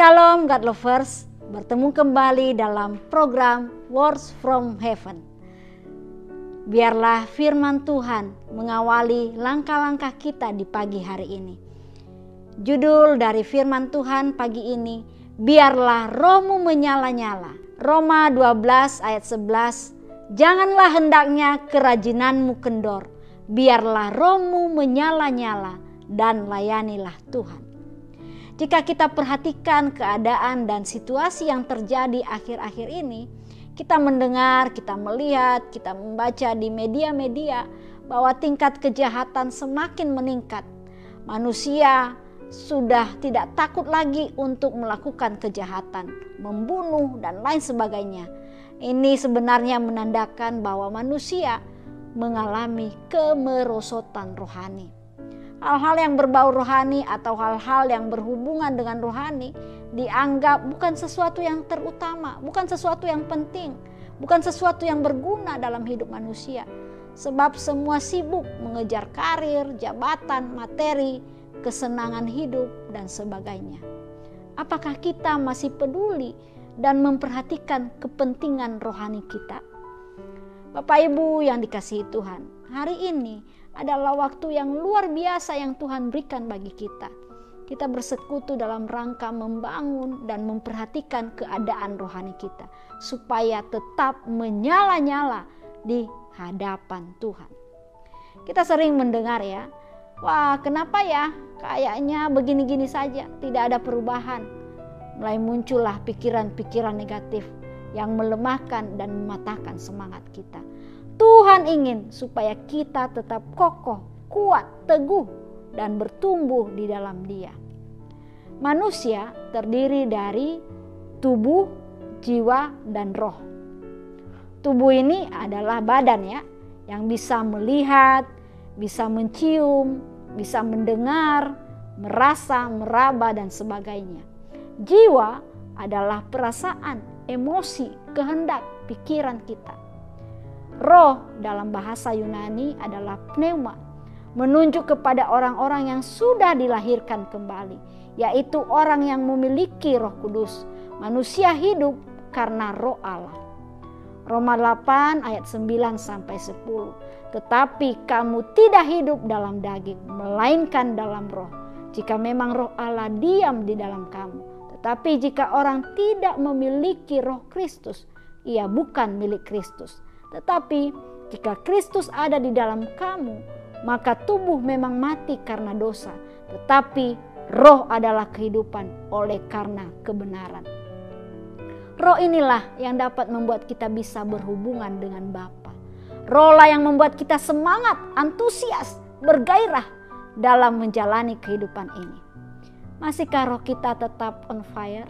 Shalom God Lovers, bertemu kembali dalam program Words from Heaven. Biarlah firman Tuhan mengawali langkah-langkah kita di pagi hari ini. Judul dari firman Tuhan pagi ini, biarlah rohmu menyala-nyala. Roma 12 ayat 11, janganlah hendaknya kerajinanmu kendor, biarlah rohmu menyala-nyala dan layanilah Tuhan. Jika kita perhatikan keadaan dan situasi yang terjadi akhir-akhir ini, kita mendengar, kita melihat, kita membaca di media-media bahwa tingkat kejahatan semakin meningkat. Manusia sudah tidak takut lagi untuk melakukan kejahatan, membunuh dan lain sebagainya. Ini sebenarnya menandakan bahwa manusia mengalami kemerosotan rohani. Hal-hal yang berbau rohani atau hal-hal yang berhubungan dengan rohani dianggap bukan sesuatu yang terutama, bukan sesuatu yang penting, bukan sesuatu yang berguna dalam hidup manusia. Sebab semua sibuk mengejar karir, jabatan, materi, kesenangan hidup, dan sebagainya. Apakah kita masih peduli dan memperhatikan kepentingan rohani kita? Bapak Ibu yang dikasihi Tuhan, hari ini adalah waktu yang luar biasa yang Tuhan berikan bagi kita. Kita bersekutu dalam rangka membangun dan memperhatikan keadaan rohani kita supaya tetap menyala-nyala di hadapan Tuhan. Kita sering mendengar ya, wah kenapa ya kayaknya begini-gini saja, tidak ada perubahan. Mulai muncullah pikiran-pikiran negatif yang melemahkan dan mematahkan semangat kita. Tuhan ingin supaya kita tetap kokoh, kuat, teguh, dan bertumbuh di dalam Dia. Manusia terdiri dari tubuh, jiwa, dan roh. Tubuh ini adalah badan ya, yang bisa melihat, bisa mencium, bisa mendengar, merasa, meraba, dan sebagainya. Jiwa adalah perasaan, emosi, kehendak, pikiran kita. Roh dalam bahasa Yunani adalah pneuma, menunjuk kepada orang-orang yang sudah dilahirkan kembali, yaitu orang yang memiliki Roh Kudus. Manusia hidup karena Roh Allah. Roma 8 ayat 9 sampai 10. Tetapi kamu tidak hidup dalam daging, melainkan dalam roh. Jika memang Roh Allah diam di dalam kamu. Tetapi jika orang tidak memiliki Roh Kristus, ia bukan milik Kristus. Tetapi Jika Kristus ada di dalam kamu, maka tubuh memang mati karena dosa, tetapi roh adalah kehidupan oleh karena kebenaran. Roh inilah yang dapat membuat kita bisa berhubungan dengan Bapa. Roh lah yang membuat kita semangat, antusias, bergairah dalam menjalani kehidupan ini. Masihkah roh kita tetap on fire,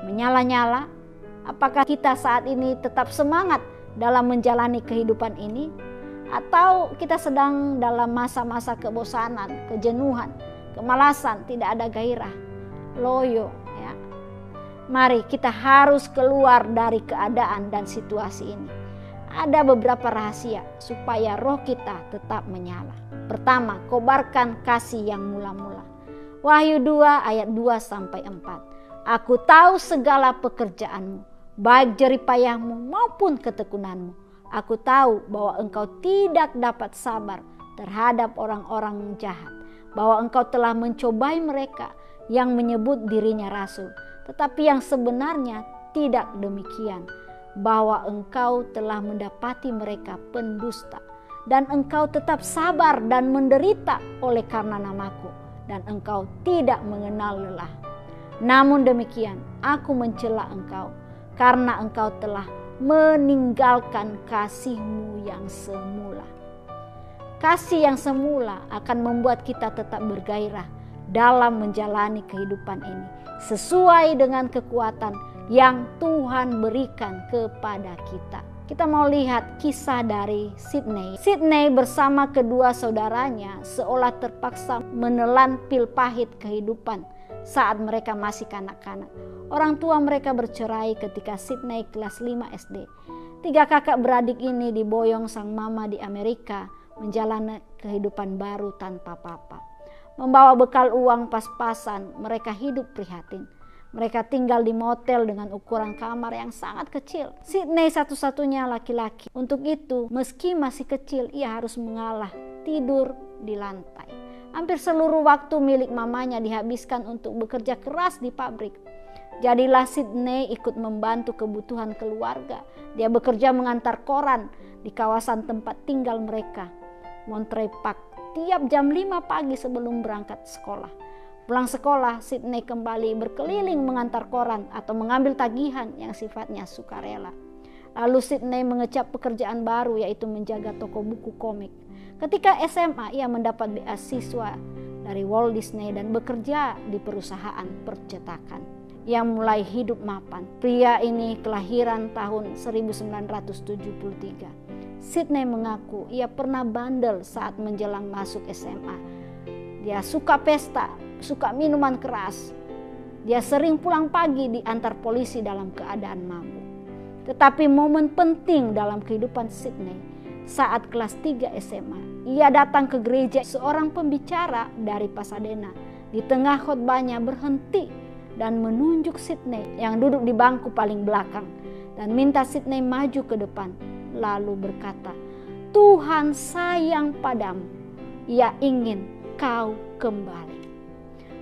menyala-nyala? Apakah kita saat ini tetap semangat dalam menjalani kehidupan ini? Atau kita sedang dalam masa-masa kebosanan, kejenuhan, kemalasan, tidak ada gairah, loyo ya. Mari kita harus keluar dari keadaan dan situasi ini. Ada beberapa rahasia supaya roh kita tetap menyala. Pertama, kobarkan kasih yang mula-mula. Wahyu 2 ayat 2-4. Aku tahu segala pekerjaanmu, baik jeripayahmu maupun ketekunanmu. Aku tahu bahwa engkau tidak dapat sabar terhadap orang-orang jahat, bahwa engkau telah mencobai mereka yang menyebut dirinya rasul, tetapi yang sebenarnya tidak demikian, bahwa engkau telah mendapati mereka pendusta, dan engkau tetap sabar dan menderita oleh karena namaku, dan engkau tidak mengenal lelah. Namun demikian, aku mencela engkau, karena engkau telah meninggalkan kasihmu yang semula. Kasih yang semula akan membuat kita tetap bergairah dalam menjalani kehidupan ini, sesuai dengan kekuatan yang Tuhan berikan kepada kita. Kita mau lihat kisah dari Sydney. Sydney bersama kedua saudaranya seolah terpaksa menelan pil pahit kehidupan saat mereka masih kanak-kanak. Orang tua mereka bercerai ketika Sydney kelas 5 SD. 3 kakak beradik ini diboyong sang mama di Amerika menjalani kehidupan baru tanpa papa. Membawa bekal uang pas-pasan, mereka hidup prihatin. Mereka tinggal di motel dengan ukuran kamar yang sangat kecil. Sydney satu-satunya laki-laki. Untuk itu, meski masih kecil, ia harus mengalah tidur di lantai. Hampir seluruh waktu milik mamanya dihabiskan untuk bekerja keras di pabrik. Jadilah Sydney ikut membantu kebutuhan keluarga. Dia bekerja mengantar koran di kawasan tempat tinggal mereka, Monterey Park, tiap jam 5 pagi sebelum berangkat sekolah. Pulang sekolah, Sydney kembali berkeliling mengantar koran atau mengambil tagihan yang sifatnya sukarela. Lalu Sydney mengecap pekerjaan baru, yaitu menjaga toko buku komik. Ketika SMA, ia mendapat beasiswa dari Walt Disney dan bekerja di perusahaan percetakan. Ia mulai hidup mapan. Pria ini kelahiran tahun 1973. Sydney mengaku ia pernah bandel saat menjelang masuk SMA. Dia suka pesta, suka minuman keras. Dia sering pulang pagi diantar polisi dalam keadaan mabuk. Tetapi momen penting dalam kehidupan Sydney saat kelas 3 SMA, ia datang ke gereja. Seorang pembicara dari Pasadena di tengah khotbahnya berhenti dan menunjuk Sydney yang duduk di bangku paling belakang dan minta Sydney maju ke depan, lalu berkata, "Tuhan sayang padamu, ia ingin kau kembali."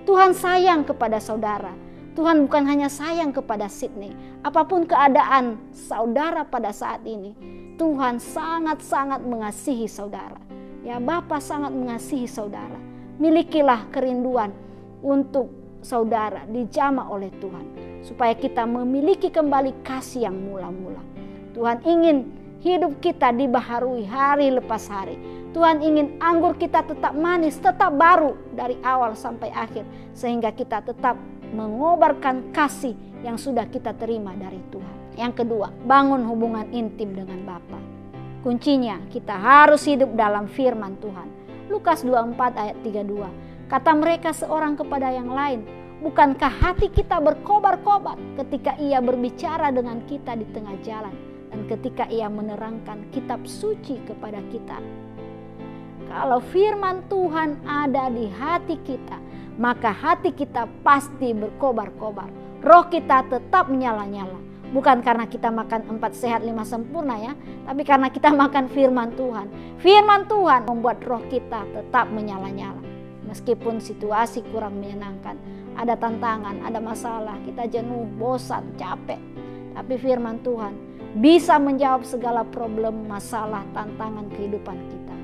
Tuhan sayang kepada saudara. Tuhan bukan hanya sayang kepada Sydney. Apapun keadaan saudara pada saat ini, Tuhan sangat-sangat mengasihi saudara. Ya, Bapa sangat mengasihi saudara. Milikilah kerinduan untuk saudara dijamah oleh Tuhan, supaya kita memiliki kembali kasih yang mula-mula. Tuhan ingin hidup kita dibaharui hari lepas hari. Tuhan ingin anggur kita tetap manis, tetap baru dari awal sampai akhir, sehingga kita tetap mengobarkan kasih yang sudah kita terima dari Tuhan. Yang kedua, bangun hubungan intim dengan Bapa. Kuncinya, kita harus hidup dalam firman Tuhan. Lukas 24 ayat 32. Kata mereka seorang kepada yang lain, "Bukankah hati kita berkobar-kobar ketika ia berbicara dengan kita di tengah jalan dan ketika ia menerangkan kitab suci kepada kita?" Kalau firman Tuhan ada di hati kita, maka hati kita pasti berkobar-kobar. Roh kita tetap menyala-nyala. Bukan karena kita makan 4 sehat 5 sempurna ya, tapi karena kita makan firman Tuhan. Firman Tuhan membuat roh kita tetap menyala-nyala. Meskipun situasi kurang menyenangkan, ada tantangan, ada masalah, kita jenuh, bosan, capek. Tapi firman Tuhan bisa menjawab segala problem, masalah, tantangan kehidupan kita.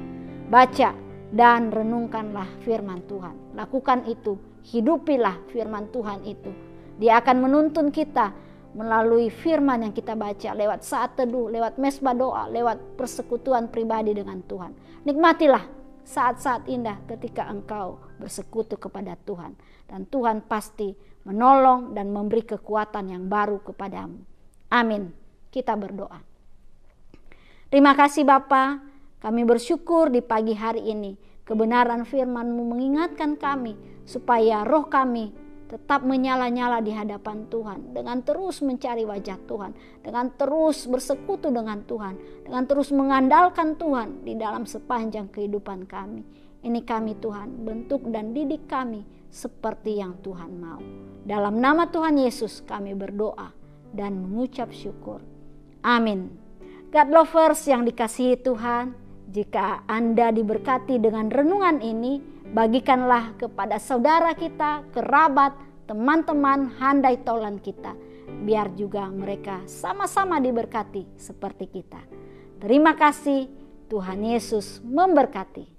Baca dan renungkanlah firman Tuhan. Lakukan itu, hidupilah firman Tuhan itu. Dia akan menuntun kita melalui firman yang kita baca, lewat saat teduh, lewat mesbah doa, lewat persekutuan pribadi dengan Tuhan. Nikmatilah saat-saat indah ketika engkau bersekutu kepada Tuhan. Dan Tuhan pasti menolong dan memberi kekuatan yang baru kepadamu. Amin. Kita berdoa. Terima kasih Bapa, kami bersyukur di pagi hari ini kebenaran firman-Mu mengingatkan kami supaya roh kami tetap menyala-nyala di hadapan Tuhan, dengan terus mencari wajah Tuhan, dengan terus bersekutu dengan Tuhan, dengan terus mengandalkan Tuhan di dalam sepanjang kehidupan kami. Ini kami Tuhan, bentuk dan didik kami seperti yang Tuhan mau. Dalam nama Tuhan Yesus kami berdoa dan mengucap syukur. Amin. God lovers yang dikasihi Tuhan, jika Anda diberkati dengan renungan ini, bagikanlah kepada saudara kita, kerabat, teman-teman, handai taulan kita, biar juga mereka sama-sama diberkati seperti kita. Terima kasih, Tuhan Yesus memberkati.